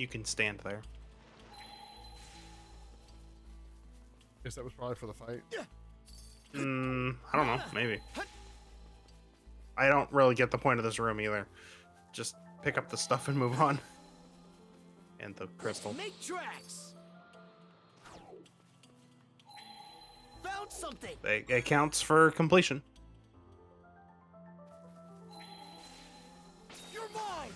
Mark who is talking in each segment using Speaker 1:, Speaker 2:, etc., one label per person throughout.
Speaker 1: You can stand there.
Speaker 2: Guess that was probably for the fight.
Speaker 1: I don't know. Maybe. I don't really get the point of this room either. Just pick up the stuff and move on. And the crystal.
Speaker 3: Make tracks. Found something.
Speaker 1: It counts for completion.
Speaker 3: You're mine.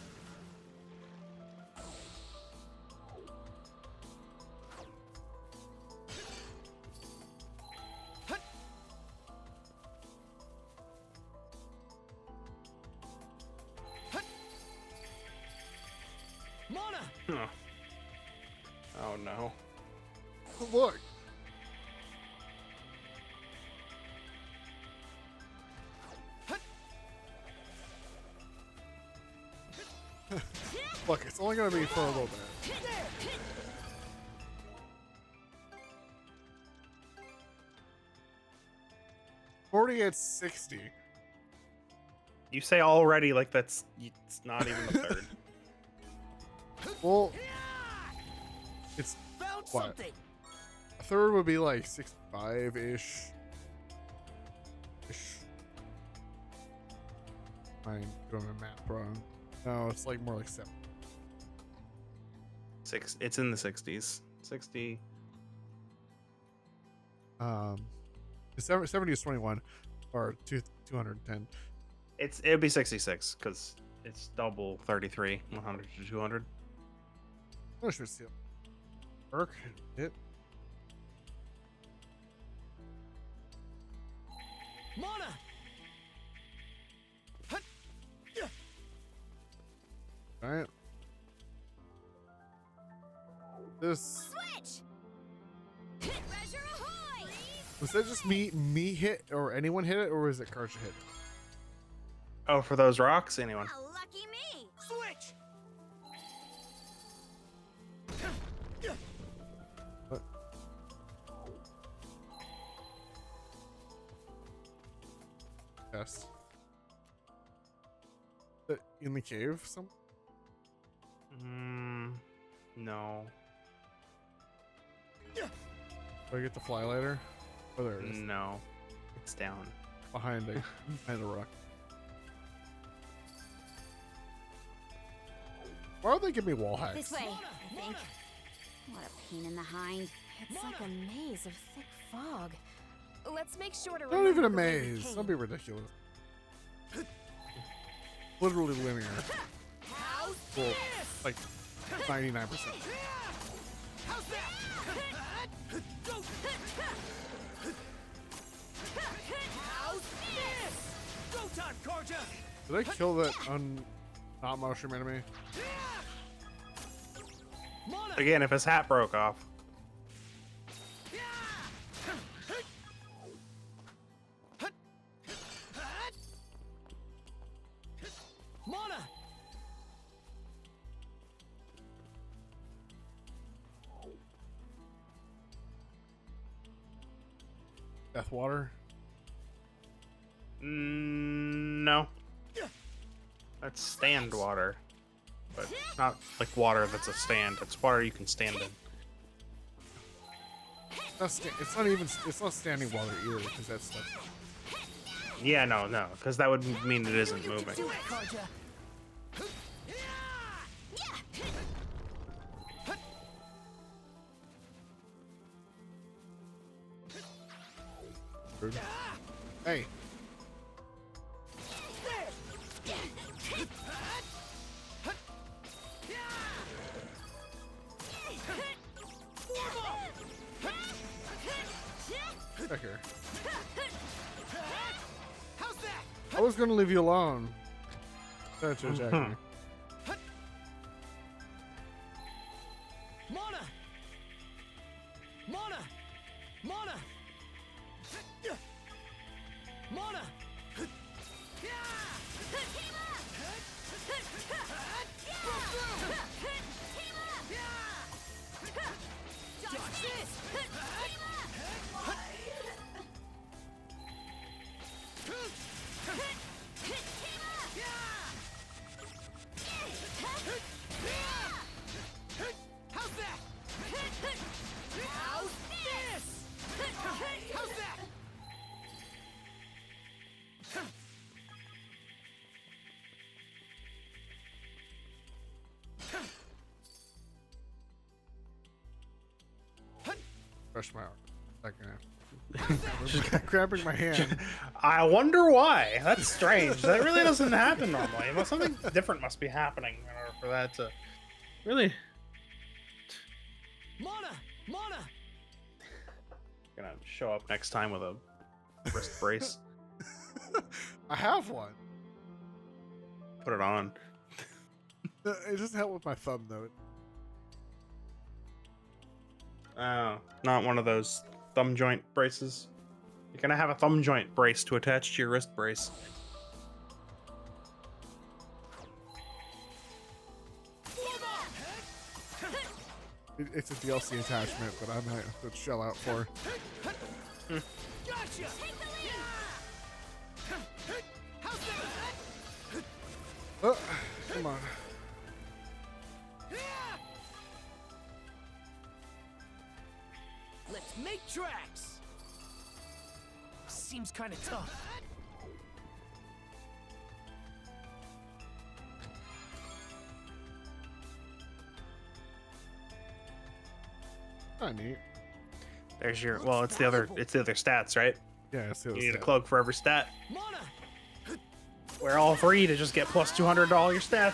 Speaker 3: Mana.
Speaker 1: Huh. Oh no.
Speaker 2: Oh, look. Look, it's only gonna be for a little bit. 40 at 60.
Speaker 1: You say already like it's not even the third.
Speaker 2: Well, it's
Speaker 3: Found
Speaker 2: what?
Speaker 3: something.
Speaker 2: A third would be like 65-ish. I'm doing my math wrong. No, it's like more like 7.
Speaker 1: It's in the 60s. 60.
Speaker 2: 70 is 21 or 210.
Speaker 1: It would be 66 because it's double 33, 100 to 200.
Speaker 2: Oh, should see. Perk hit.
Speaker 3: Mana.
Speaker 2: Alright. This
Speaker 4: Switch! Treasure ahoy!
Speaker 2: was that just me hit or anyone hit it, or was it Karcha hit?
Speaker 1: Oh, for those rocks, anyone?
Speaker 4: Oh, lucky me!
Speaker 3: Switch.
Speaker 2: What? Yes. In the cave, some.
Speaker 1: No.
Speaker 2: Do I get to fly later? Oh, there it is.
Speaker 1: No. It's down.
Speaker 2: Behind the rock. Why don't they give me wall hacks?
Speaker 4: This way, I think. What a pain in the hind.
Speaker 5: It's like a maze of thick fog. Let's make sure to
Speaker 2: Not
Speaker 5: remember
Speaker 2: even a
Speaker 5: the way we
Speaker 2: maze.
Speaker 5: came.
Speaker 2: Don't be ridiculous. Literally linear.
Speaker 3: How's
Speaker 2: Well,
Speaker 3: this?
Speaker 2: like 99%.
Speaker 3: How's that? Go. How's this? Go time, Karja.
Speaker 2: Did I kill that not mushroom enemy?
Speaker 3: Mana.
Speaker 1: Again, if his hat broke off.
Speaker 3: Mana.
Speaker 2: Death water?
Speaker 1: No. That's stand water. But not like water that's a stand. It's water you can stand in.
Speaker 2: It's not standing water either, because that's stuff.
Speaker 1: Yeah, no, because that would mean it isn't moving.
Speaker 3: Do it, Karja.
Speaker 2: Hey. Back here.
Speaker 3: How's that?
Speaker 2: I was gonna leave you alone. That's exactly.
Speaker 3: Mana. Mana. Mana. Mana. Dodge this.
Speaker 2: Fresh my arm. Second. Grabbing my hand.
Speaker 1: I wonder why. That's strange. That really doesn't happen normally. Well, something different must be happening in order for that to really.
Speaker 3: Mana! Mana!
Speaker 1: Gonna show up next time with a wrist brace.
Speaker 2: I have one.
Speaker 1: Put it on.
Speaker 2: It doesn't help with my thumb though.
Speaker 1: Oh, not one of those thumb joint braces. You're gonna have a thumb joint brace to attach to your wrist brace.
Speaker 2: It's a DLC attachment, but I might have to shell out for.
Speaker 3: Gotcha! How's that?
Speaker 2: Come on.
Speaker 3: Let's make tracks! Seems kinda tough.
Speaker 2: Not neat.
Speaker 1: There's your. Well, it's the other stats, right?
Speaker 2: Yeah, it's
Speaker 1: You need a cloak for every stat.
Speaker 3: Mana!
Speaker 1: Wear all three to just get plus 200 to all your stats.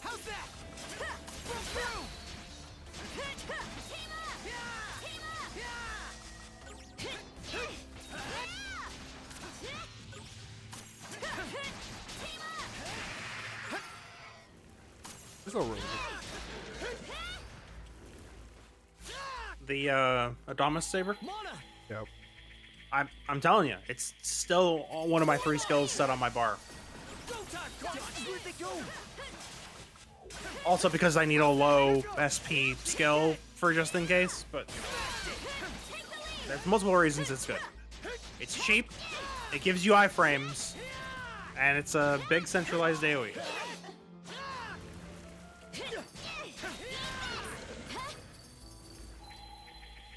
Speaker 3: How's that?
Speaker 2: There's no room.
Speaker 1: The Adamas saber.
Speaker 3: Mana!
Speaker 2: Yep.
Speaker 1: I'm telling you, it's still one of my 3 skills set on my bar.
Speaker 3: Go time! Where'd they go?
Speaker 1: Also because I need a low SP skill for just in case, but there's multiple reasons it's good. It's cheap, it gives you iframes, and it's a big centralized AoE.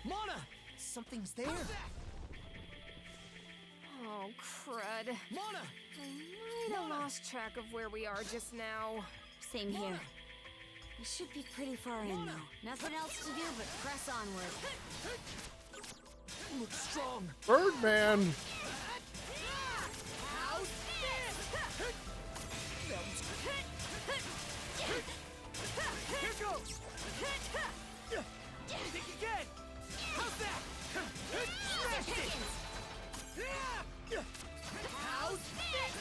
Speaker 3: Mana! Something's there.
Speaker 5: Oh, crud.
Speaker 3: Mana!
Speaker 5: I might have lost track of where we are just now.
Speaker 4: Same here. We should be pretty far in though. Nothing else to do but press onward.
Speaker 3: Looks strong.
Speaker 2: Birdman.
Speaker 3: How's this? Here goes. Think again. How's that? Smashed it. How's this?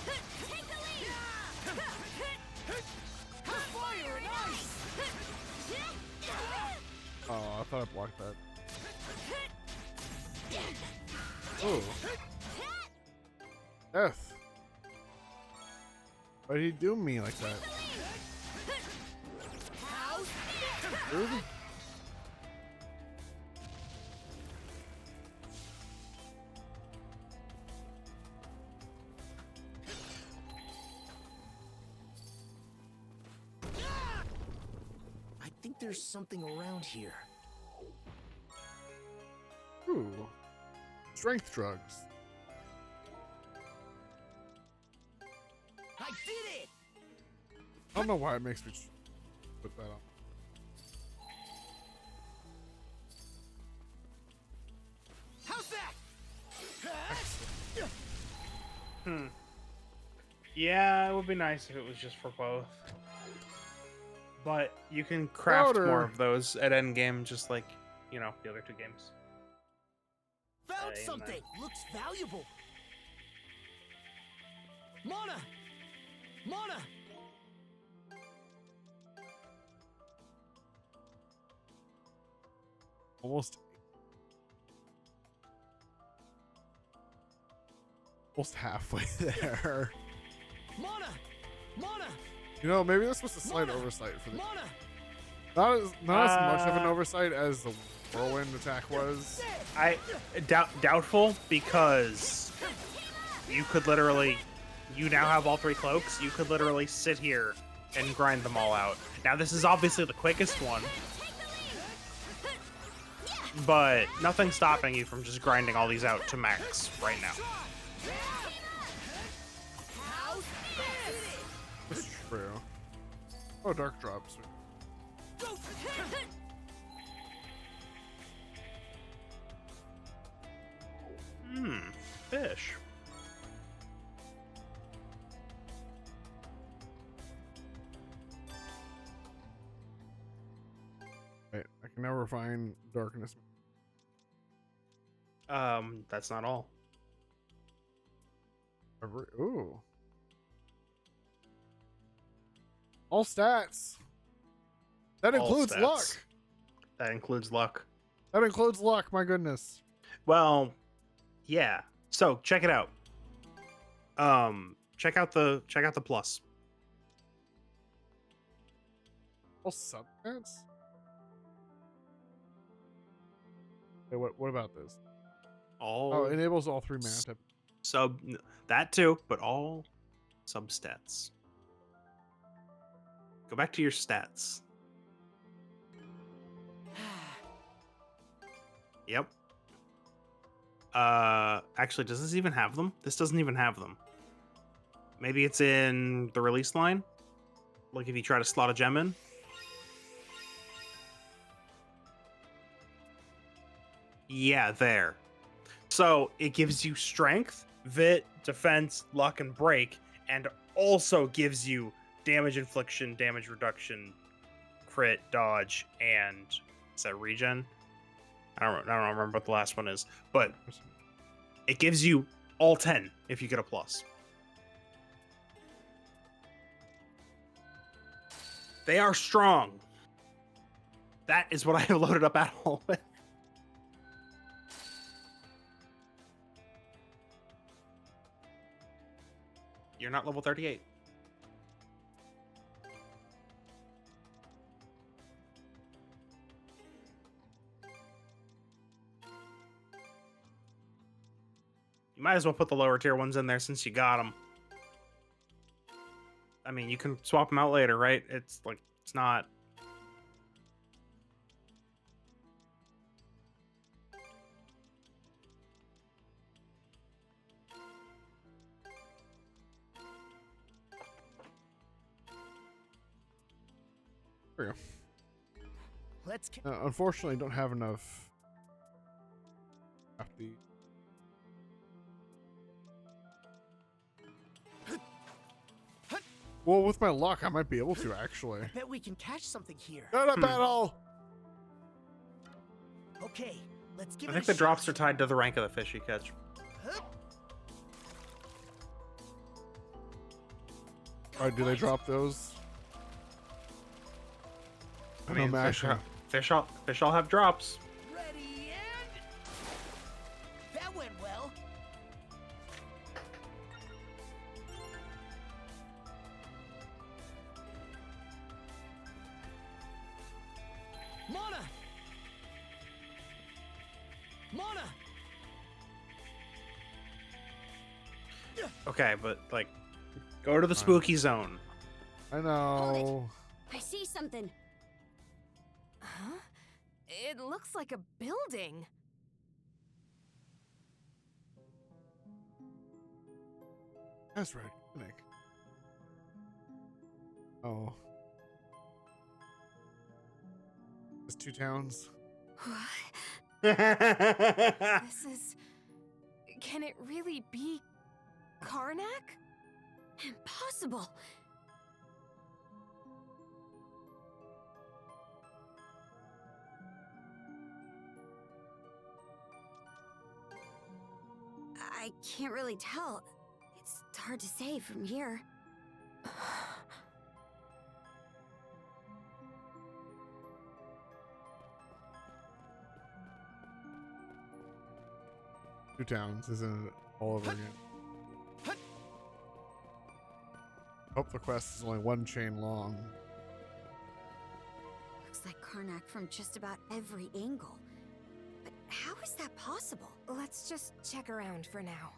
Speaker 3: How's fire and ice?
Speaker 2: Oh, I thought I blocked that. Oh. Death. Why did he do me like that? Rude.
Speaker 3: I think there's something around here.
Speaker 2: Ooh. Strength drugs.
Speaker 3: I did it!
Speaker 2: I don't know why it makes me put that on.
Speaker 3: How's that?
Speaker 1: Yeah, it would be nice if it was just for both. But you can craft
Speaker 2: Louder.
Speaker 1: more of those at endgame, just like, you know, the other 2 games.
Speaker 3: Found
Speaker 1: Hey,
Speaker 3: something!
Speaker 1: man.
Speaker 3: Looks valuable! Mana! Mana!
Speaker 2: Almost halfway there.
Speaker 3: Mana! Mana!
Speaker 2: You know, maybe this was a slight
Speaker 3: Mana!
Speaker 2: oversight for the.
Speaker 3: Mana!
Speaker 2: Not as much of an oversight as the whirlwind attack was.
Speaker 1: I doubtful, because you could literally, you now have all 3 cloaks. You could literally sit here and grind them all out. Now this is obviously the quickest one, but nothing's stopping you from just grinding all these out to max right now.
Speaker 3: How's this?
Speaker 2: That's true. Oh, dark drops. can never find darkness.
Speaker 1: That's not all.
Speaker 2: Ooh. All stats. That
Speaker 1: All
Speaker 2: includes
Speaker 1: stats.
Speaker 2: luck.
Speaker 1: That includes luck.
Speaker 2: That includes luck. My goodness.
Speaker 1: Well, yeah. So check it out. Check out the plus.
Speaker 2: All substats. Hey, what about this?
Speaker 1: All
Speaker 2: Oh, enables all 3 mana type.
Speaker 1: that too, but all substats. Go back to your stats. Yep. Actually, does this even have them? This doesn't even have them. Maybe it's in the release line? Like if you try to slot a gem in? Yeah, there. So it gives you strength, vit, defense, luck, and break, and also gives you damage infliction, damage reduction, crit, dodge, and is that regen? I don't remember what the last one is, but it gives you all 10 if you get a plus. They are strong. That is what I have loaded up Battle with. You're not level 38. You might as well put the lower tier ones in there since you got them. I mean, you can swap them out later, right? It's like, it's not...
Speaker 2: There we go.
Speaker 3: Let's
Speaker 2: Unfortunately, I don't have enough. Well, with my luck, I might be able to actually.
Speaker 3: bet we can catch something here.
Speaker 2: Not a battle.
Speaker 3: Okay, let's give
Speaker 1: I
Speaker 3: it
Speaker 1: think
Speaker 3: a
Speaker 1: the drops
Speaker 3: shot.
Speaker 1: are tied to the rank of the fish you catch.
Speaker 2: Alright, do they drop those?
Speaker 1: I mean,
Speaker 2: no
Speaker 1: fish
Speaker 2: mashing.
Speaker 1: all have drops.
Speaker 3: Ready and that went well. Mana! Mana!
Speaker 1: Okay, but like, go to the spooky zone.
Speaker 2: I know.
Speaker 4: I see something.
Speaker 5: Huh? It looks like a building.
Speaker 2: That's right, Nick. Oh. It's 2 towns.
Speaker 5: This is... Can it really be Karnak?
Speaker 4: Impossible. I can't really tell. It's hard to say from here.
Speaker 2: Two towns, isn't it? All over again. Hope the quest is only 1 chain long.
Speaker 4: Looks like Karnak from just about every angle. But how is that possible?
Speaker 5: Let's just check around for now.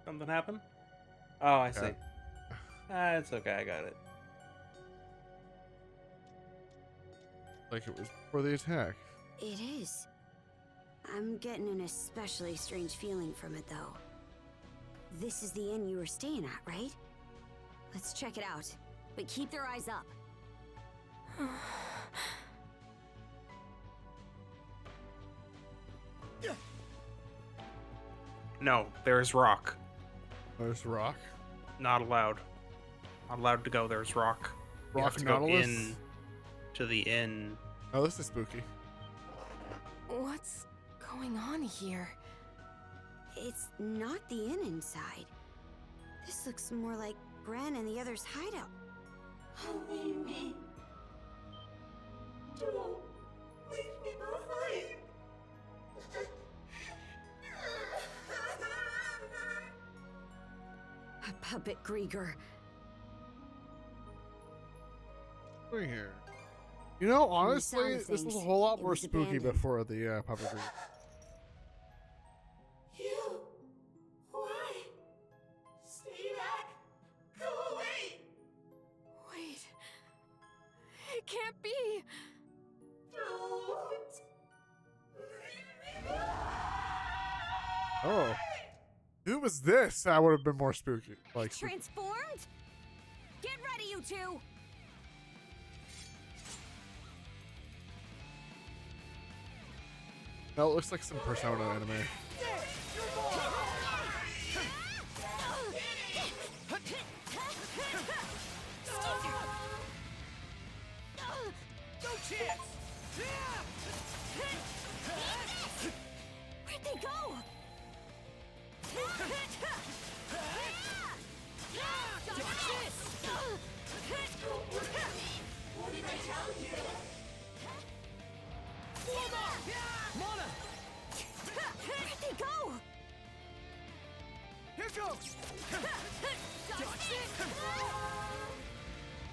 Speaker 1: Something happened? Oh, I see.
Speaker 2: Yeah.
Speaker 1: It's okay, I got it.
Speaker 2: Like it was for the attack.
Speaker 4: It is. I'm getting an especially strange feeling from it, though. This is the inn you were staying at, right? Let's check it out. but keep their eyes up.
Speaker 1: No, there's rock.
Speaker 2: There's rock.
Speaker 1: Not allowed. Not allowed to go. There's rock. You have
Speaker 2: Rock
Speaker 1: to go
Speaker 2: Nautilus?
Speaker 1: in to the inn.
Speaker 2: Oh, this is spooky.
Speaker 5: What's going on here?
Speaker 4: It's not the inn inside. This looks more like Bran and the others' hideout.
Speaker 3: Only me. Don't leave me behind.
Speaker 4: A puppet Grieger.
Speaker 2: What's going here? You know,
Speaker 4: the
Speaker 2: honestly,
Speaker 4: sound of
Speaker 2: this was a
Speaker 4: things,
Speaker 2: whole lot
Speaker 4: it
Speaker 2: more
Speaker 4: was
Speaker 2: spooky
Speaker 4: abandoned.
Speaker 2: before the puppetry.
Speaker 3: You. Why? Stay back. Go away.
Speaker 5: Wait. It can't be.
Speaker 3: Don't. Leave me behind.
Speaker 2: Oh. If it was this, that would have been more spooky. Like,
Speaker 4: Transformed? Get ready, you two!
Speaker 2: no, it looks like some Persona anime.
Speaker 3: No chance.
Speaker 4: Where'd they go?
Speaker 3: What did I tell you? Mana!
Speaker 4: Where'd they go?
Speaker 3: Here goes!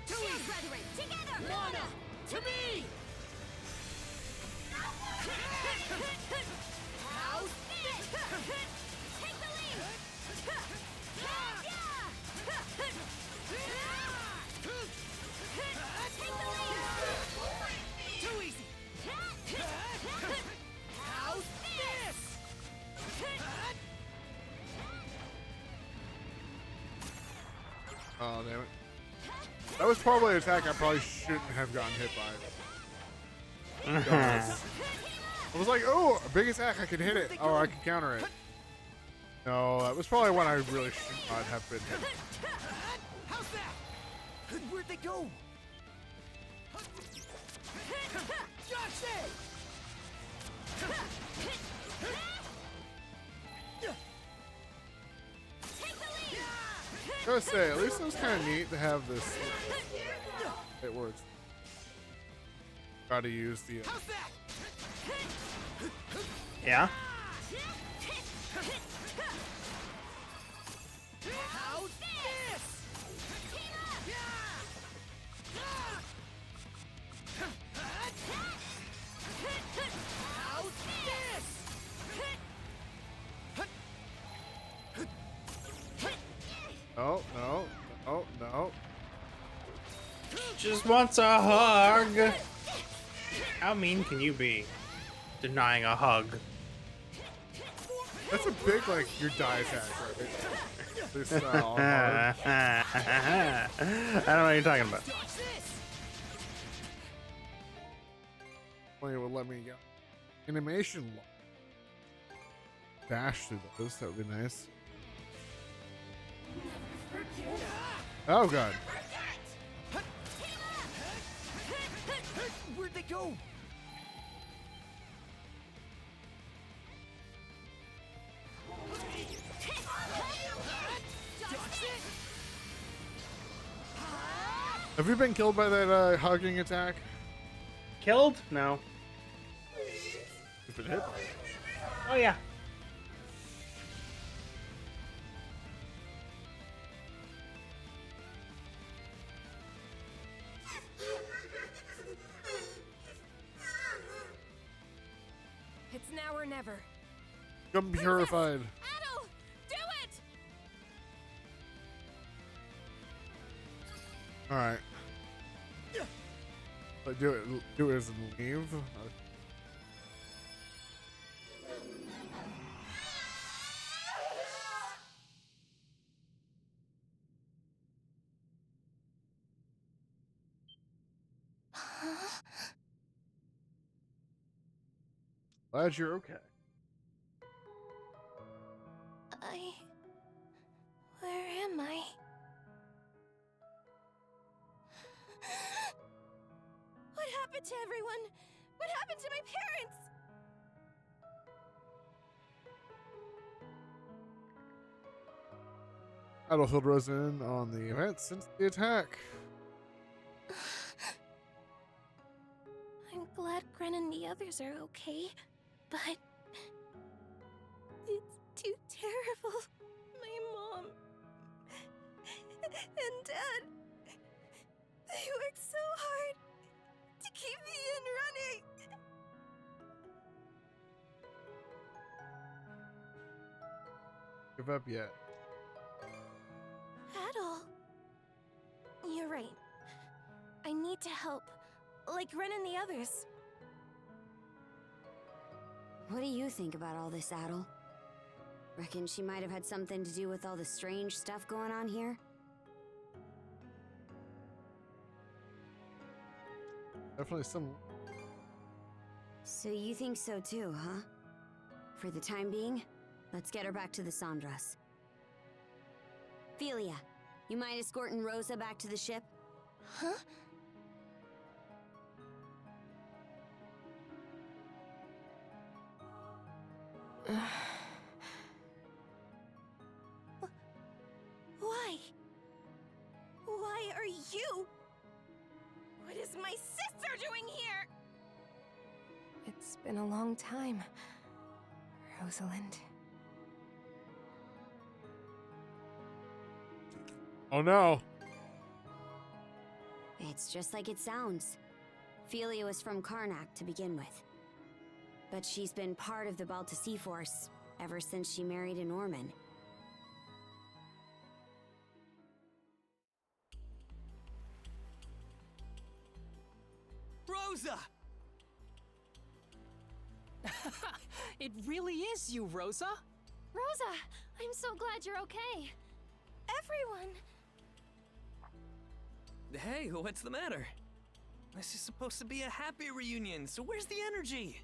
Speaker 4: Shield brethren, together!
Speaker 3: Mana! To me!
Speaker 4: How's this? Take the lead! Take the lead!
Speaker 3: Too easy! How's this?
Speaker 2: Oh, damn it. That was probably an attack I probably shouldn't have gotten hit by. I was like, oh, a big attack, I can hit it. Oh, I can counter it. No, that was probably when I really should not have been hit.
Speaker 3: How's that? Where'd they go? Gotcha!
Speaker 2: I gotta say, at least it was kind of neat to have this. It works. Gotta use the.
Speaker 3: How's that?
Speaker 1: Yeah?
Speaker 3: How's this? How's this?
Speaker 2: Oh no! Oh no!
Speaker 1: Just wants a hug. How mean can you be? Denying a hug.
Speaker 2: That's a big like your die attack, right? This on hard.
Speaker 1: I don't know what you're talking about.
Speaker 3: Dodge this!
Speaker 2: Only would let me go. Animation lock. Dash through those. That would be nice. Oh god.
Speaker 3: Where'd they go?
Speaker 2: Have you been killed by that hugging attack?
Speaker 1: Killed? No.
Speaker 2: You've been hit by it.
Speaker 1: Oh yeah.
Speaker 5: It's now or never.
Speaker 2: Become purified.
Speaker 5: Adel, do it!
Speaker 2: All right. But do it. Do it as in leave. Glad you're okay.
Speaker 5: Where am I? What happened to everyone? What happened to my parents?
Speaker 2: Adol filled Rosa in on the events since the attack.
Speaker 5: I'm glad Gren and the others are okay, but it's too terrible. My mom and Dad, they worked so hard to keep the inn running.
Speaker 2: Give up yet.
Speaker 5: Adol, you're right. I need to help, like Ren and the others.
Speaker 4: What do you think about all this, Adol? Reckon she might have had something to do with all the strange stuff going on here?
Speaker 2: Definitely some.
Speaker 4: So you think so too, huh? For the time being, let's get her back to the Sandras. Philia, you mind escorting Rosa back to the ship?
Speaker 5: Huh? Why? Why are you? What is my sister doing here? It's been a long time, Rosalind.
Speaker 2: Oh no.
Speaker 4: It's just like it sounds. Philia was from Karnak to begin with. But she's been part of the Balta Sea Force ever since she married a Norman.
Speaker 3: Rosa!
Speaker 6: It really is you, Rosa.
Speaker 5: Rosa, I'm so glad you're okay. Everyone!
Speaker 3: Hey, what's the matter? This is supposed to be a happy reunion, so where's the energy?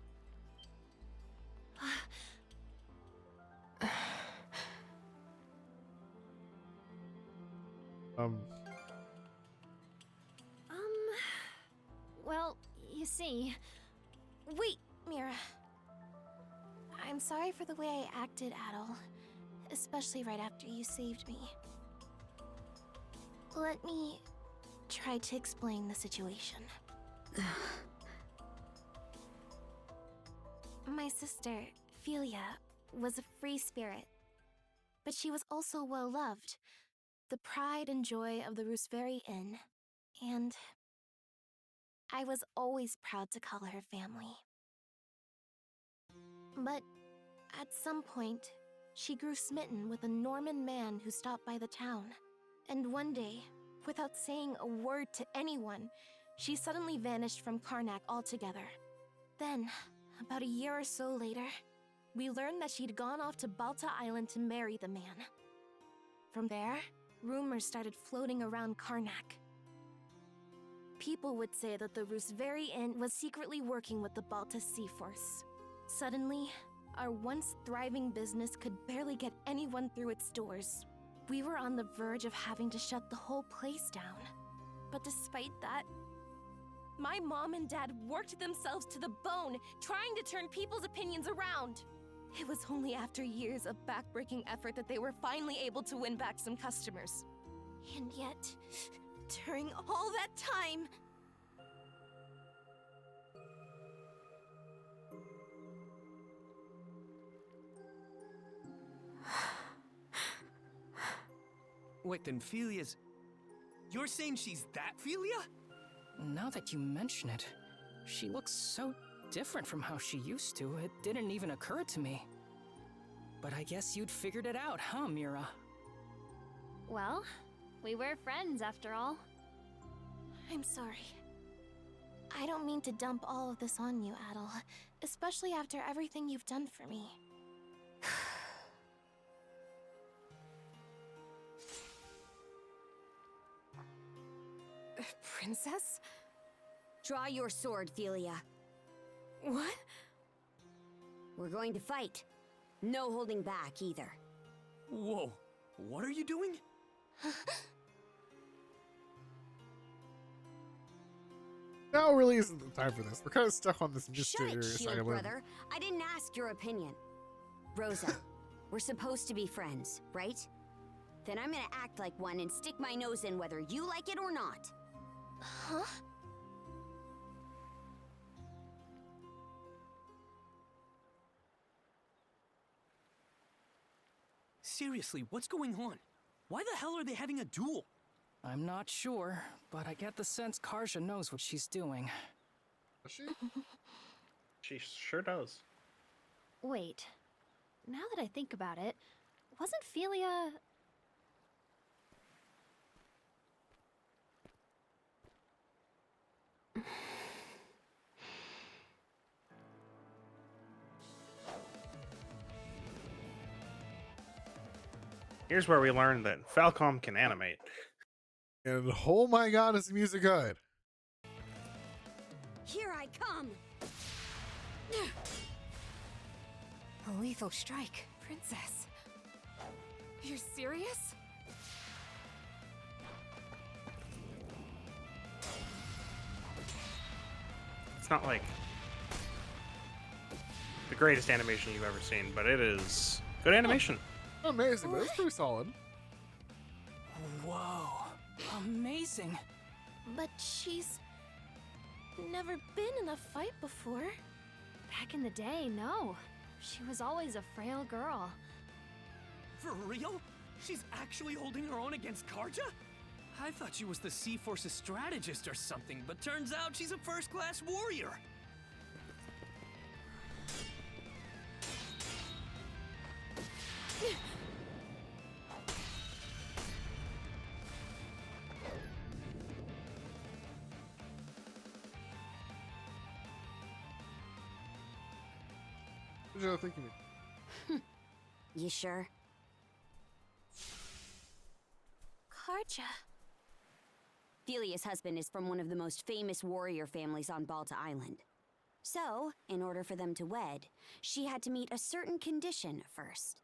Speaker 5: Well, you see... Wait, Mira. I'm sorry for the way I acted, Adol. Especially right after you saved me. Let me try to explain the situation. My sister, Philia, was a free spirit. But she was also well-loved. The pride and joy of the Rooseveri Inn. And I was always proud to call her family. But at some point, she grew smitten with a Norman man who stopped by the town. And one day, without saying a word to anyone, she suddenly vanished from Karnak altogether. Then, about a year or so later, we learned that she'd gone off to Balta Island to marry the man. From there, rumors started floating around Karnak. People would say that the Rooseveri Inn was secretly working with the Balta Sea Force. Suddenly, our once thriving business could barely get anyone through its doors. We were on the verge of having to shut the whole place down. But despite that, my mom and dad worked themselves to the bone, trying to turn people's opinions around. It was only after years of backbreaking effort that they were finally able to win back some customers. And yet, during all that time...
Speaker 3: Wait, then Philia's... You're saying she's that Philia?
Speaker 6: Now that you mention it, she looks so different from how she used to, it didn't even occur to me. But I guess you'd figured it out, huh, Mira?
Speaker 7: Well, we were friends after all.
Speaker 5: I'm sorry. I don't mean to dump all of this on you, Adol, especially after everything you've done for me. Princess?
Speaker 4: Draw your sword, Philia.
Speaker 5: What?
Speaker 4: We're going to fight. No holding back either.
Speaker 3: Whoa, what are you doing?
Speaker 2: Now really isn't the time for this. We're kind of stuck on this
Speaker 4: Shut it,
Speaker 2: mysterious
Speaker 4: Shield
Speaker 2: island.
Speaker 4: brother. I didn't ask your opinion. Rosa, we're supposed to be friends, right? Then I'm gonna act like one and stick my nose in whether you like it or not.
Speaker 5: Huh?
Speaker 3: Seriously, what's going on? Why the hell are they having a duel?
Speaker 6: I'm not sure, but I get the sense Karja knows what she's doing.
Speaker 2: Is she?
Speaker 1: She sure does.
Speaker 7: Wait. Now that I think about it, wasn't Philia...
Speaker 1: Here's where we learn that Falcom can animate.
Speaker 2: And oh my god, is the music good?
Speaker 4: Here I come!
Speaker 5: A lethal strike, Princess. You're serious?
Speaker 1: It's not like the greatest animation you've ever seen, but it is good animation.
Speaker 2: Amazing, but it's pretty solid.
Speaker 6: Whoa, amazing.
Speaker 5: But she's never been in a fight before.
Speaker 7: Back in the day, no. She was always a frail girl.
Speaker 3: For real? She's actually holding her own against Karja? I thought she was the Sea Force's strategist or something, but turns out she's a first-class warrior.
Speaker 2: What did you think of me?
Speaker 4: You sure?
Speaker 5: Karja.
Speaker 4: Philia's husband is from one of the most famous warrior families on Balta Island. So, in order for them to wed, she had to meet a certain condition first.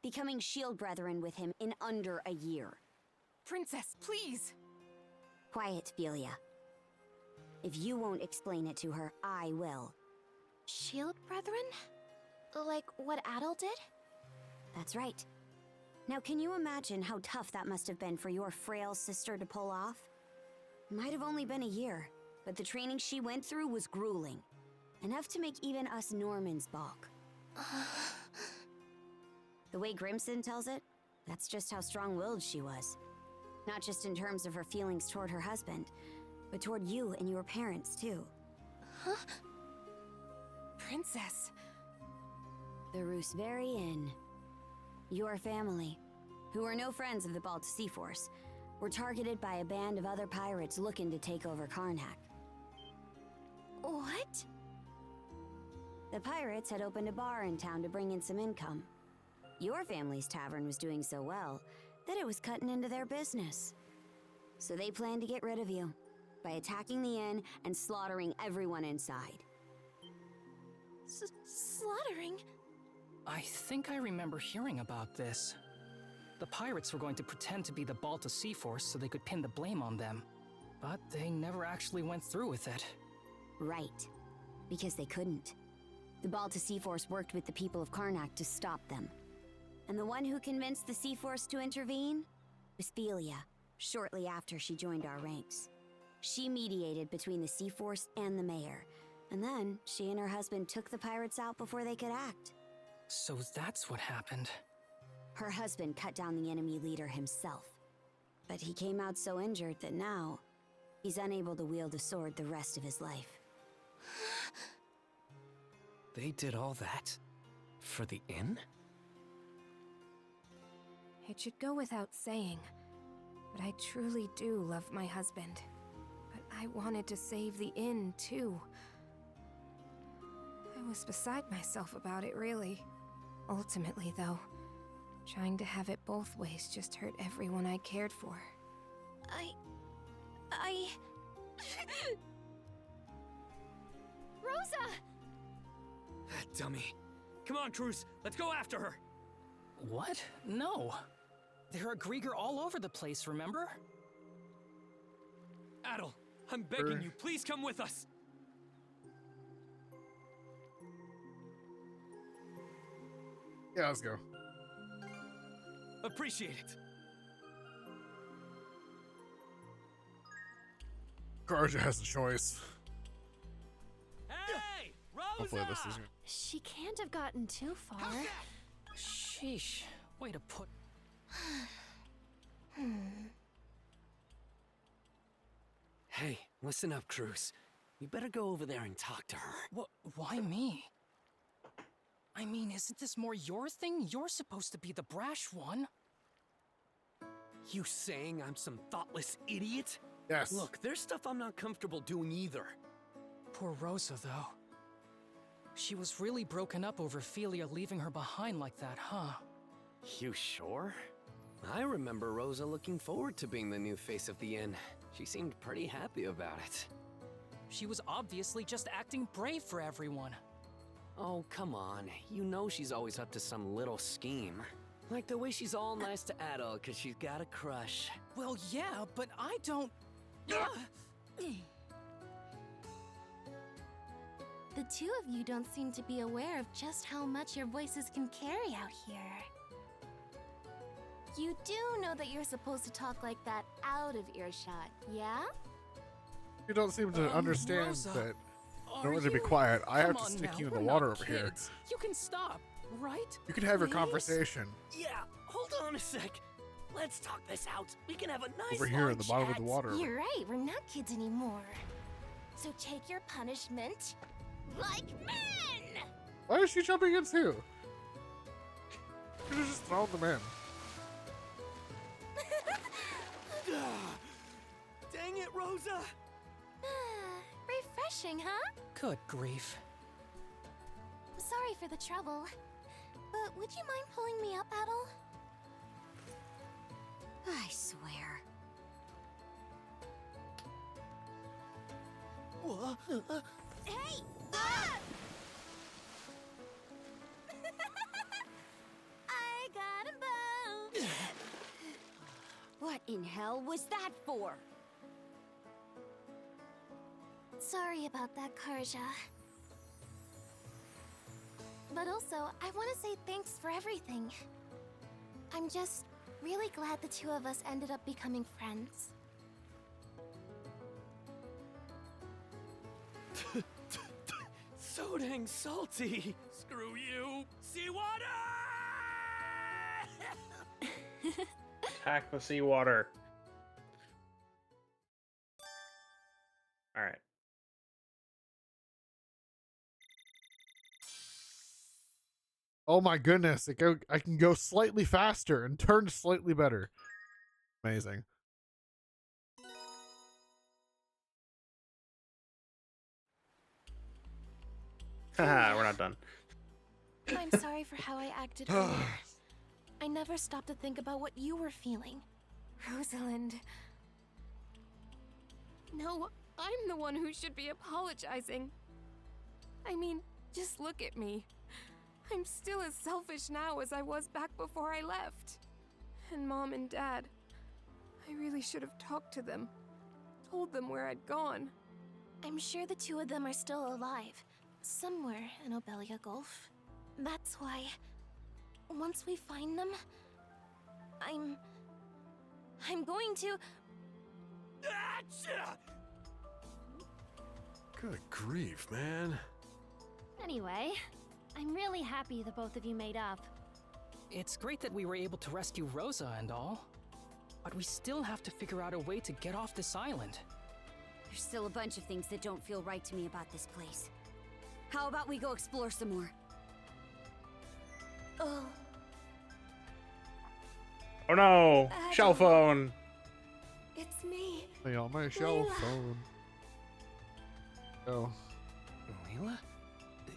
Speaker 4: Becoming shield brethren with him in under a year.
Speaker 5: Princess, please.
Speaker 4: Quiet, Philia. If you won't explain it to her, I will.
Speaker 5: Shield brethren? Like what Adel did?
Speaker 4: That's right. Now, can you imagine how tough that must have been for your frail sister to pull off? Might have only been a year, but the training she went through was grueling. Enough to make even us Normans balk. The way Grimson tells it, that's just how strong-willed she was. Not just in terms of her feelings toward her husband, but toward you and your parents, too.
Speaker 5: Huh? Princess.
Speaker 4: The Rooseveri Inn. Your family, who are no friends of the Balta Sea Force, were targeted by a band of other pirates looking to take over Karnak.
Speaker 5: What?
Speaker 4: The pirates had opened a bar in town to bring in some income. Your family's tavern was doing so well that it was cutting into their business. So they planned to get rid of you by attacking the inn and slaughtering everyone inside.
Speaker 5: Slaughtering?
Speaker 6: I think I remember hearing about this. The pirates were going to pretend to be the Balta Sea Force so they could pin the blame on them. But they never actually went through with it.
Speaker 4: Right. Because they couldn't. The Balta Sea Force worked with the people of Karnak to stop them. And the one who convinced the Sea Force to intervene was Philia, shortly after she joined our ranks. She mediated between the Sea Force and the mayor, and then she and her husband took the pirates out before they could act.
Speaker 6: So that's what happened.
Speaker 4: Her husband cut down the enemy leader himself. But he came out so injured that now, he's unable to wield a sword the rest of his life.
Speaker 3: They did all that? For the inn?
Speaker 5: It should go without saying, but I truly do love my husband. But I wanted to save the inn, too. I was beside myself about it, really. Ultimately, though, trying to have it both ways just hurt everyone I cared for.
Speaker 7: Rosa!
Speaker 3: That dummy. Come on, Cruz. Let's go after her.
Speaker 6: What? No. There are Grieger all over the place, remember?
Speaker 3: Adel, I'm begging you, please come with us.
Speaker 2: Yeah, let's go.
Speaker 3: Appreciate it.
Speaker 2: Karja has a choice.
Speaker 3: Hey, Rosa!
Speaker 2: Hopefully this is.
Speaker 7: She can't have gotten too far.
Speaker 6: Sheesh. Way to put...
Speaker 8: Hey, listen up, Cruz. You better go over there and talk to her.
Speaker 6: Why me? I mean, isn't this more your thing? You're supposed to be the brash one.
Speaker 8: You saying I'm some thoughtless idiot?
Speaker 2: Yes.
Speaker 8: Look, there's stuff I'm not comfortable doing either.
Speaker 6: Poor Rosa, though. She was really broken up over Philia leaving her behind like that, huh?
Speaker 8: You sure? I remember Rosa looking forward to being the new face of the inn. She seemed pretty happy about it.
Speaker 6: She was obviously just acting brave for everyone.
Speaker 8: Oh, come on. You know she's always up to some little scheme. Like the way she's all nice to Adel because she's got a crush.
Speaker 6: Well, yeah, but I don't...
Speaker 5: The two of you don't seem to be aware of just how much your voices can carry out here. You do know that you're supposed to talk like that out of earshot, yeah?
Speaker 2: You don't seem to understand
Speaker 6: Rosa,
Speaker 2: that.
Speaker 6: are
Speaker 2: In order to be
Speaker 6: you-
Speaker 2: quiet, I have
Speaker 6: Come
Speaker 2: to
Speaker 6: on
Speaker 2: stick
Speaker 6: now,
Speaker 2: you in
Speaker 6: we're
Speaker 2: the
Speaker 6: not
Speaker 2: water over here.
Speaker 6: kids. You can stop, right?
Speaker 2: You can have your
Speaker 6: Please?
Speaker 2: conversation
Speaker 8: Yeah, hold on a sec. Let's talk this out. We can have a nice
Speaker 2: over here
Speaker 8: long
Speaker 2: in the bottom of the
Speaker 8: chat.
Speaker 2: water.
Speaker 5: You're right, we're not kids anymore. So take your punishment like men!
Speaker 2: Why is she jumping in too? You could have just thrown them in.
Speaker 3: Dang it, Rosa!
Speaker 5: Refreshing, huh?
Speaker 6: Good grief.
Speaker 5: Sorry for the trouble. But would you mind pulling me up, Adel?
Speaker 4: I swear.
Speaker 5: Hey! Ah! I got a bow!
Speaker 4: What in hell was that for?
Speaker 5: Sorry about that, Karja. But also, I want to say thanks for everything. I'm just really glad the two of us ended up becoming friends.
Speaker 3: So dang salty. Screw you. Seawater!
Speaker 1: Attack the seawater. All right.
Speaker 2: Oh my goodness! I can go slightly faster and turn slightly better. Amazing.
Speaker 1: Haha, we're not done.
Speaker 5: I'm sorry for how I acted earlier. I never stopped to think about what you were feeling.
Speaker 7: Rosalind. No, I'm the one who should be apologizing. I mean, just look at me. I'm still as selfish now as I was back before I left. And Mom and Dad, I really should have talked to them. Told them where I'd gone.
Speaker 5: I'm sure the two of them are still alive, somewhere in Obelia Gulf. That's why, once we find them, I'm going to...
Speaker 3: Achoo!
Speaker 9: Good grief, man.
Speaker 7: Anyway, I'm really happy the both of you made up.
Speaker 6: It's great that we were able to rescue Rosa and all. But we still have to figure out a way to get off this island.
Speaker 4: There's still a bunch of things that don't feel right to me about this place. How about we go explore some more?
Speaker 5: Oh,
Speaker 1: Oh no! Shell phone!
Speaker 5: it's me.
Speaker 2: Play on my cell
Speaker 5: Layla.
Speaker 2: phone. Oh.
Speaker 3: Layla?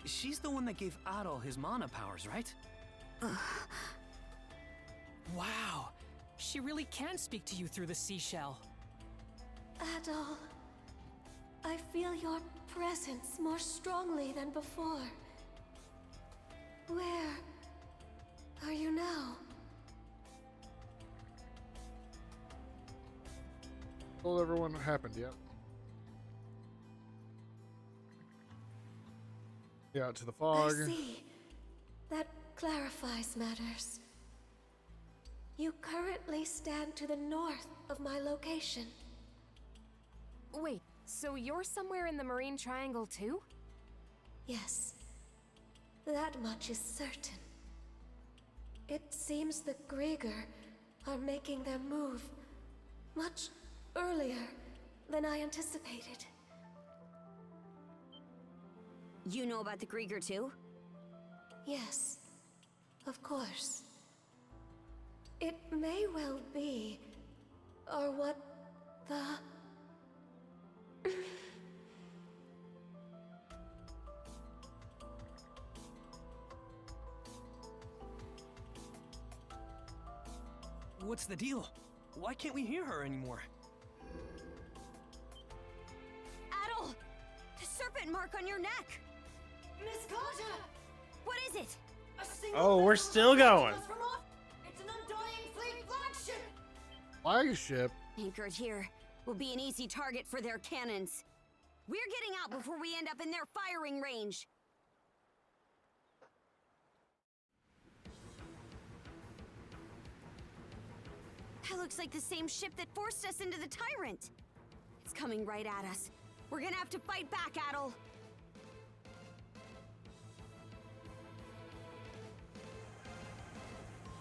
Speaker 3: She's the one that gave Adel his mana powers, right?
Speaker 6: Wow! She really can speak to you through the seashell.
Speaker 10: Adol, I feel your presence more strongly than before. Where are you now?
Speaker 2: Told everyone what happened, yep. Yeah, out to the fog.
Speaker 10: I see. That clarifies matters. You currently stand to the north of my location.
Speaker 7: Wait, so you're somewhere in the Marine Triangle too?
Speaker 10: Yes, that much is certain. It seems the Grieger are making their move much earlier than I anticipated.
Speaker 4: You know about the Grieger too?
Speaker 10: Yes, of course. It may well be, or what the...
Speaker 3: What's the deal? Why can't we hear her anymore?
Speaker 4: Adel! The serpent mark on your neck!
Speaker 10: Miss Carter!
Speaker 4: What is it?
Speaker 10: A single
Speaker 1: Oh, we're
Speaker 10: vessel
Speaker 1: still going.
Speaker 10: from off. It's an undying fleet flagship!
Speaker 2: Flagship?
Speaker 4: Anchored here will be an easy target for their cannons. We're getting out before we end up in their firing range. That looks like the same ship that forced us into the Tyrant. It's coming right at us. We're gonna have to fight back, Adel.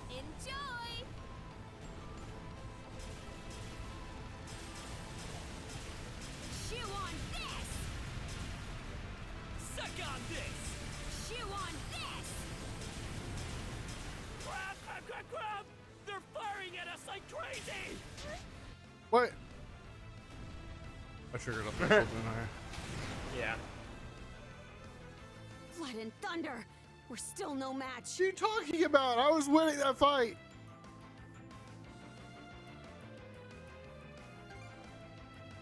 Speaker 7: Enjoy!
Speaker 4: Chew on this!
Speaker 3: Suck on this!
Speaker 4: Chew on this!
Speaker 3: Crap, crap, crap, crap! They're firing at us like crazy!
Speaker 2: What? I triggered up there, didn't I?
Speaker 1: Yeah.
Speaker 4: Blood and thunder! We're still no match.
Speaker 2: What are you talking about? I was winning that fight.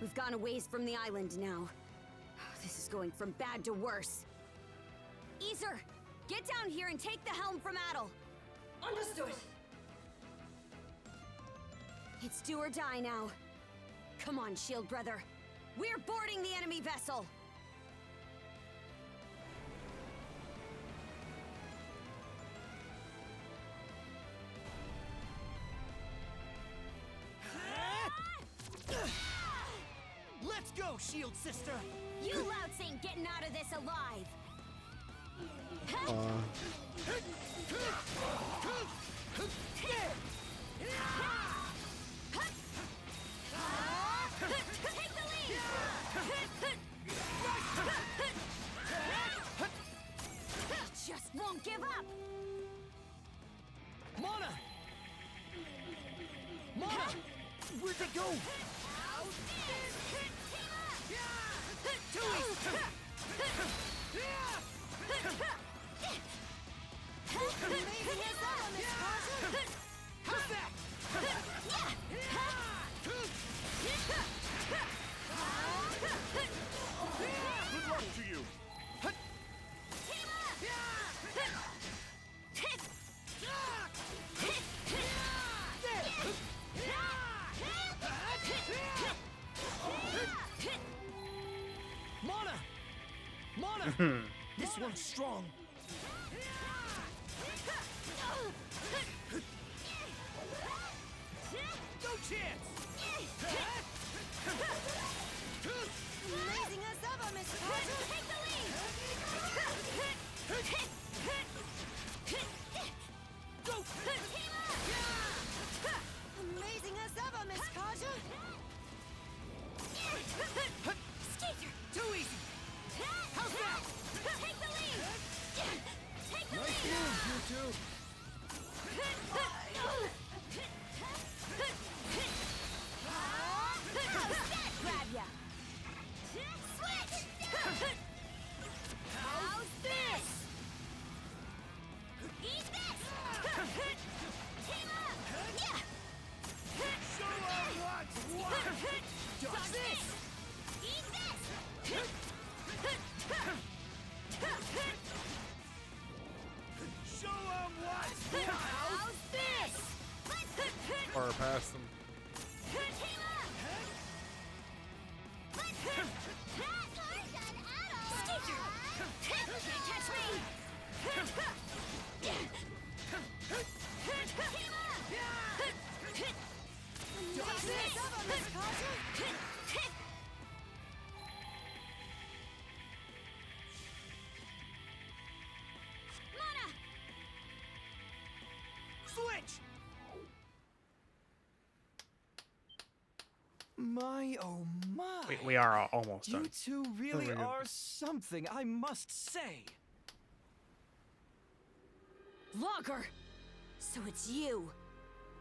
Speaker 4: We've gone a ways from the island now. This is going from bad to worse. Easer, get down here and take the helm from Adel.
Speaker 10: Understood!
Speaker 4: It's do or die now. Come on, Shield Brother. We're boarding the enemy vessel.
Speaker 3: Let's go, Shield Sister!
Speaker 4: You louts ain't getting out of this alive. Take the lead! Just won't give up.
Speaker 3: Mana! Mana! Where'd they go? How's that? Good luck to you. Mana! Mana! This one's strong. No chance!
Speaker 4: Raising us up, Miss Carter. Take the lead.
Speaker 3: Go!
Speaker 4: Amazing us ever, Miss Carter. Skeeter.
Speaker 3: Too easy! How's that?
Speaker 4: Take the lead. Take the
Speaker 3: Nice
Speaker 4: lead.
Speaker 3: move, you two! My, oh my.
Speaker 1: We are almost
Speaker 3: You
Speaker 1: done.
Speaker 3: two really
Speaker 2: my God.
Speaker 3: are something, I must say.
Speaker 4: Logger! So it's you!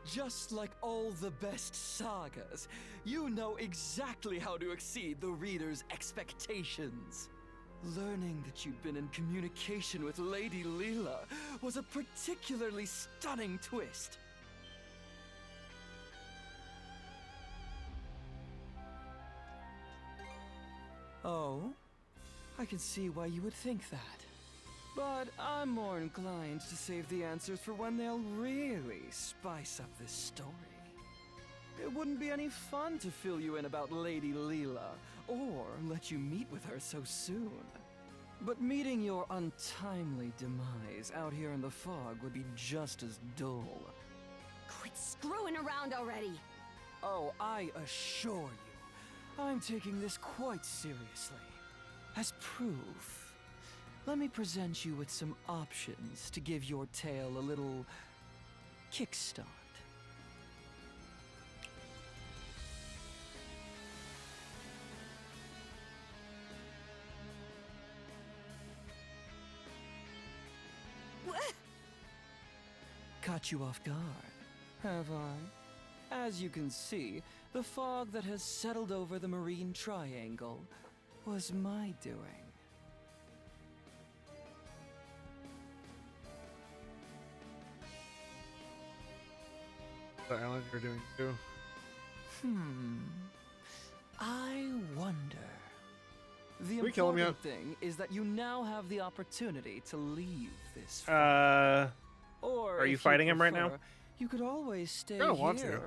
Speaker 3: Just like all the best sagas, you know exactly how to exceed the reader's expectations. Learning that you'd been in communication with Lady Leela was a particularly stunning twist. Oh, I can see why you would think that. But I'm more inclined to save the answers for when they'll really spice up this story. It wouldn't be any fun to fill you in about Lady Leela, or let you meet with her so soon. But meeting your untimely demise out here in the fog would be just as dull.
Speaker 4: Quit screwing around already!
Speaker 3: Oh, I assure you, I'm taking this quite seriously. As proof, let me present you with some options to give your tale a little kickstart. Caught you off guard, have I? As you can see, the fog that has settled over the Marine Triangle was my doing.
Speaker 2: The island you're doing too.
Speaker 3: I wonder. The
Speaker 2: we kill him
Speaker 3: important
Speaker 2: yet?
Speaker 3: thing is that you now have the opportunity to leave this. Or
Speaker 1: Are you
Speaker 3: if
Speaker 1: fighting him right now?
Speaker 3: prefer, You could always stay
Speaker 2: Kinda want to.
Speaker 3: here,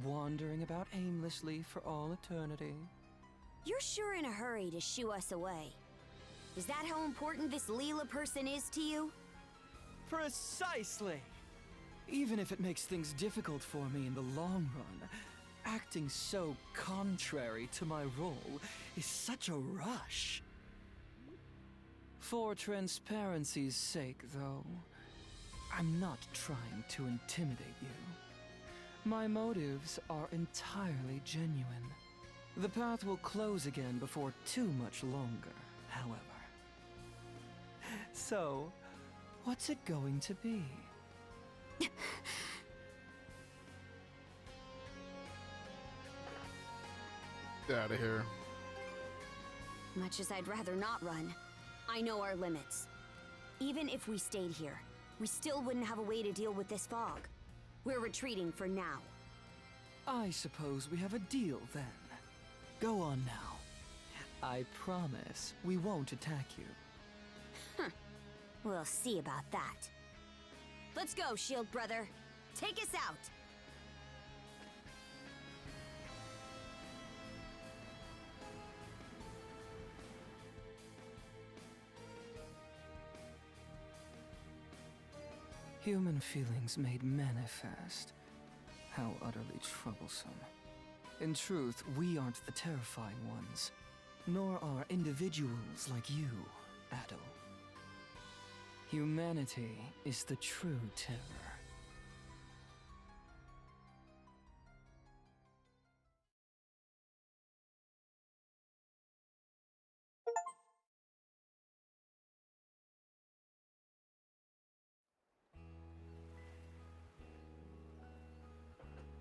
Speaker 3: wandering about aimlessly for all eternity.
Speaker 4: You're sure in a hurry to shoo us away. Is that how important this Leela person is to you?
Speaker 3: Precisely! Even if it makes things difficult for me in the long run, acting so contrary to my role is such a rush. For transparency's sake, though, I'm not trying to intimidate you. My motives are entirely genuine. The path will close again before too much longer, however. So, what's it going to be?
Speaker 2: Get out of here.
Speaker 4: Much as I'd rather not run, I know our limits. Even if we stayed here, we still wouldn't have a way to deal with this fog. We're retreating for now.
Speaker 3: I suppose we have a deal then. Go on now. I promise we won't attack you.
Speaker 4: We'll see about that. Let's go, Shield Brother. Take us out!
Speaker 3: Human feelings made manifest. How utterly troublesome. In truth, we aren't the terrifying ones, nor are individuals like you, Adol. Humanity is the true terror.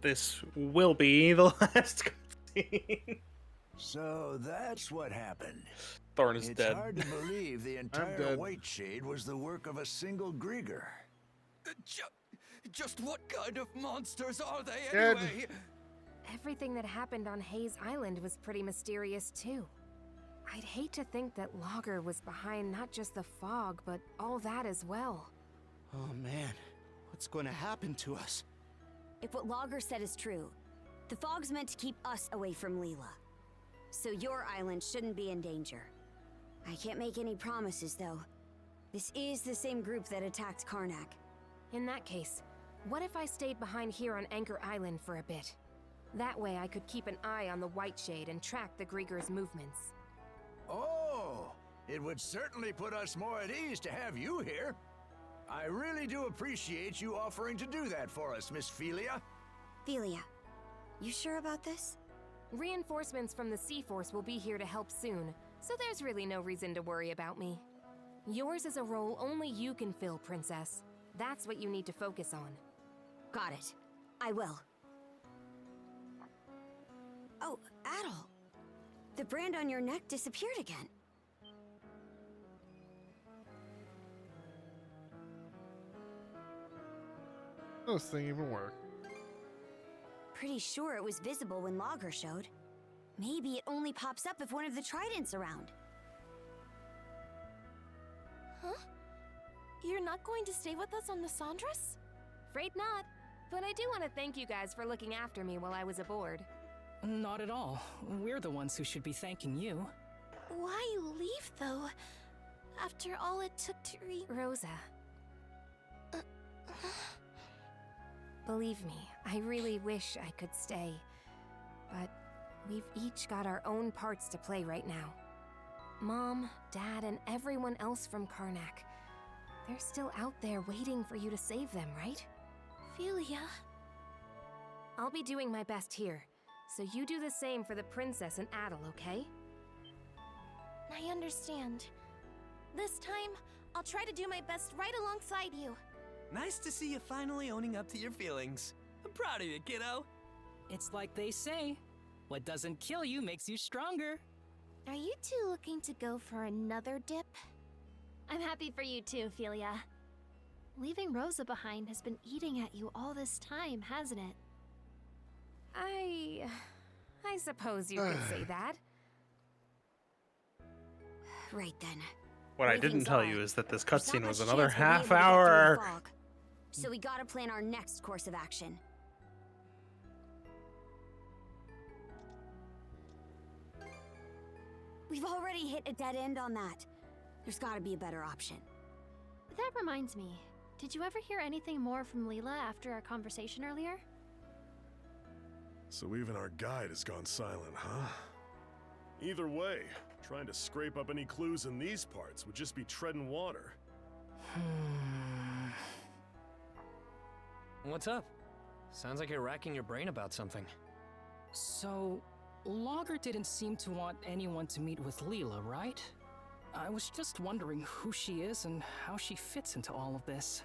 Speaker 1: This will be the last cutscene.
Speaker 11: So that's what happened.
Speaker 1: Thorn is
Speaker 11: It's
Speaker 1: dead.
Speaker 11: hard to believe the entire
Speaker 2: dead.
Speaker 11: White Shade was the work of a single Grieger.
Speaker 3: Just what kind of monsters are they
Speaker 2: Dead.
Speaker 3: anyway?
Speaker 7: Everything that happened on Hayes Island was pretty mysterious, too. I'd hate to think that Logger was behind not just the fog, but all that as well.
Speaker 12: Oh man, what's going to happen to us?
Speaker 4: If what Logger said is true, the fog's meant to keep us away from Leela. So your island shouldn't be in danger. I can't make any promises, though. This is the same group that attacked Karnak.
Speaker 7: In that case, what if I stayed behind here on Anchor Island for a bit? That way I could keep an eye on the White Shade and track the Grieger's movements.
Speaker 11: Oh, it would certainly put us more at ease to have you here. I really do appreciate you offering to do that for us, Miss Felia.
Speaker 4: Felia, you sure about this?
Speaker 7: Reinforcements from the Sea Force will be here to help soon, so there's really no reason to worry about me. Yours is a role only you can fill, Princess. That's what you need to focus on.
Speaker 4: Got it. I will. Oh, Adol. The brand on your neck disappeared again.
Speaker 2: This thing even work?
Speaker 4: Pretty sure it was visible when Logger showed. Maybe it only pops up if one of the tridents around.
Speaker 5: Huh? You're not going to stay with us on the Sandras?
Speaker 7: Afraid not. But I do want to thank you guys for looking after me while I was aboard.
Speaker 6: Not at all. We're the ones who should be thanking you.
Speaker 5: Why leave, though? After all it took to
Speaker 7: Rosa. Believe me, I really wish I could stay. But we've each got our own parts to play right now. Mom, Dad, and everyone else from Karnak. They're still out there waiting for you to save them, right?
Speaker 5: Philia.
Speaker 7: I'll be doing my best here, so you do the same for the princess and Adol, okay?
Speaker 5: I understand. This time, I'll try to do my best right alongside you.
Speaker 8: Nice to see you finally owning up to your feelings. I'm proud of you, kiddo.
Speaker 6: It's like they say, what doesn't kill you makes you stronger.
Speaker 5: Are you two looking to go for another dip? I'm happy for you too, Philia. Leaving Rosa behind has been eating at you all this time, hasn't it?
Speaker 7: I suppose you could say that.
Speaker 4: Right then.
Speaker 1: What I didn't
Speaker 4: Briefing's
Speaker 1: tell
Speaker 4: on.
Speaker 1: you is that this
Speaker 4: There's not
Speaker 1: cutscene was
Speaker 4: much
Speaker 1: another
Speaker 4: chance we'll be able
Speaker 1: half
Speaker 4: to get through the
Speaker 1: hour.
Speaker 4: fog. So we gotta plan our next course of action. We've already hit a dead end on that. There's gotta be a better option.
Speaker 5: That reminds me. Did you ever hear anything more from Leela after our conversation earlier?
Speaker 9: So even our guide has gone silent, huh? Either way, trying to scrape up any clues in these parts would just be treading water.
Speaker 8: What's up? Sounds like you're racking your brain about something.
Speaker 6: So, Logger didn't seem to want anyone to meet with Leela, right? I was just wondering who she is and how she fits into all of this.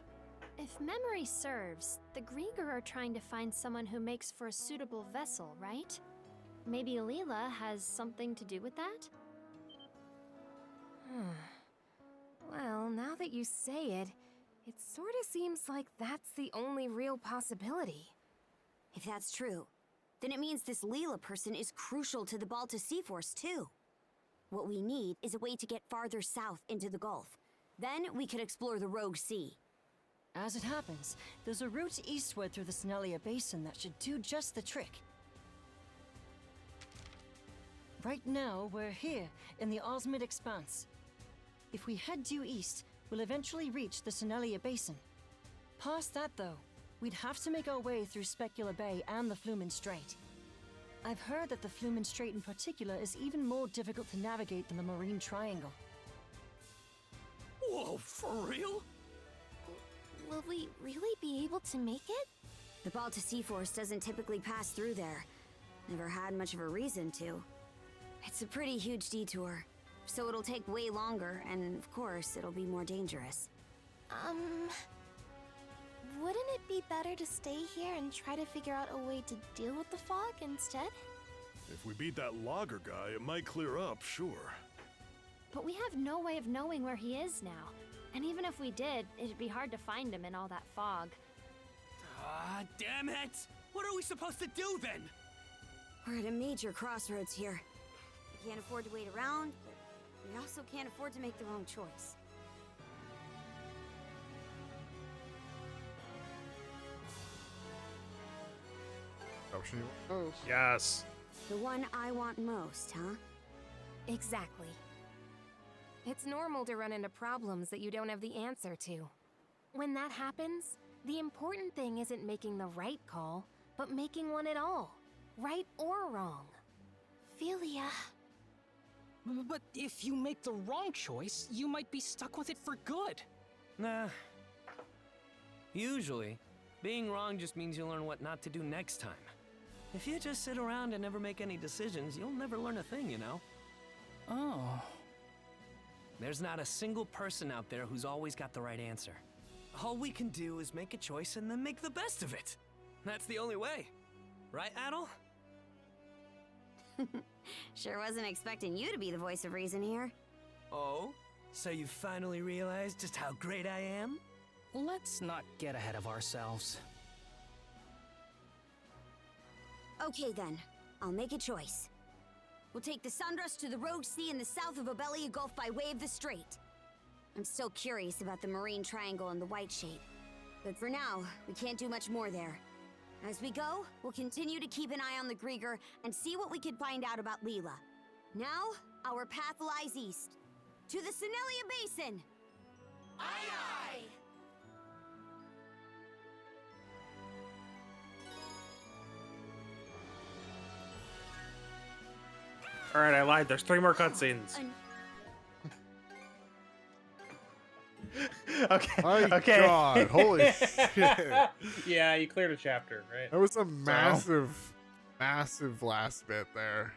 Speaker 5: If memory serves, the Grieger are trying to find someone who makes for a suitable vessel, right? Maybe Leela has something to do with that?
Speaker 7: Well, now that you say it, it sort of seems like that's the only real possibility.
Speaker 4: If that's true, then it means this Leela person is crucial to the Balta Sea Force too. What we need is a way to get farther south into the Gulf. Then we could explore the Rogue Sea.
Speaker 13: As it happens, there's a route eastward through the Senelia Basin that should do just the trick. Right now, we're here, in the Osmid Expanse. If we head due east, we'll eventually reach the Senelia Basin. Past that, though, we'd have to make our way through Specular Bay and the Flumen Strait. I've heard that the Flumen Strait in particular is even more difficult to navigate than the Marine Triangle.
Speaker 8: Whoa, for real?
Speaker 5: Will we really be able to make it?
Speaker 4: The Balta Sea Force doesn't typically pass through there. Never had much of a reason to. It's a pretty huge detour, so it'll take way longer, and of course, it'll be more dangerous.
Speaker 5: Wouldn't it be better to stay here and try to figure out a way to deal with the fog instead?
Speaker 9: If we beat that logger guy, it might clear up, sure.
Speaker 5: But we have no way of knowing where he is now. And even if we did, it'd be hard to find him in all that fog.
Speaker 8: Ah, damn it! What are we supposed to do then?
Speaker 4: We're at a major crossroads here. We can't afford to wait around, but we also can't afford to make the wrong choice.
Speaker 2: Option you want most.
Speaker 1: Yes.
Speaker 4: The one I want most, huh?
Speaker 7: Exactly. It's normal to run into problems that you don't have the answer to. When that happens, the important thing isn't making the right call, but making one at all, right or wrong.
Speaker 5: Philia.
Speaker 6: But if you make the wrong choice, you might be stuck with it for good.
Speaker 8: Nah. Usually, being wrong just means you learn what not to do next time. If you just sit around and never make any decisions, you'll never learn a thing, you know?
Speaker 6: Oh.
Speaker 8: There's not a single person out there who's always got the right answer. All we can do is make a choice and then make the best of it. That's the only way. Right, Adel?
Speaker 4: Sure wasn't expecting you to be the voice of reason here.
Speaker 8: Oh? So you finally realized just how great I am?
Speaker 6: Let's not get ahead of ourselves.
Speaker 4: Okay then, I'll make a choice. We'll take the Sundress to the Rogue Sea in the south of Obelia Gulf by way of the Strait. I'm still curious about the Marine Triangle and the White Shape, but for now, we can't do much more there. As we go, we'll continue to keep an eye on the Grieger and see what we can find out about Leela. Now, our path lies east, to the Senelia Basin!
Speaker 10: Aye aye!
Speaker 1: All right, I lied. There's 3 more cutscenes. Okay.
Speaker 2: My
Speaker 1: okay.
Speaker 2: God, holy shit.
Speaker 1: Yeah, you cleared a chapter, right?
Speaker 2: That was a massive, massive last bit there.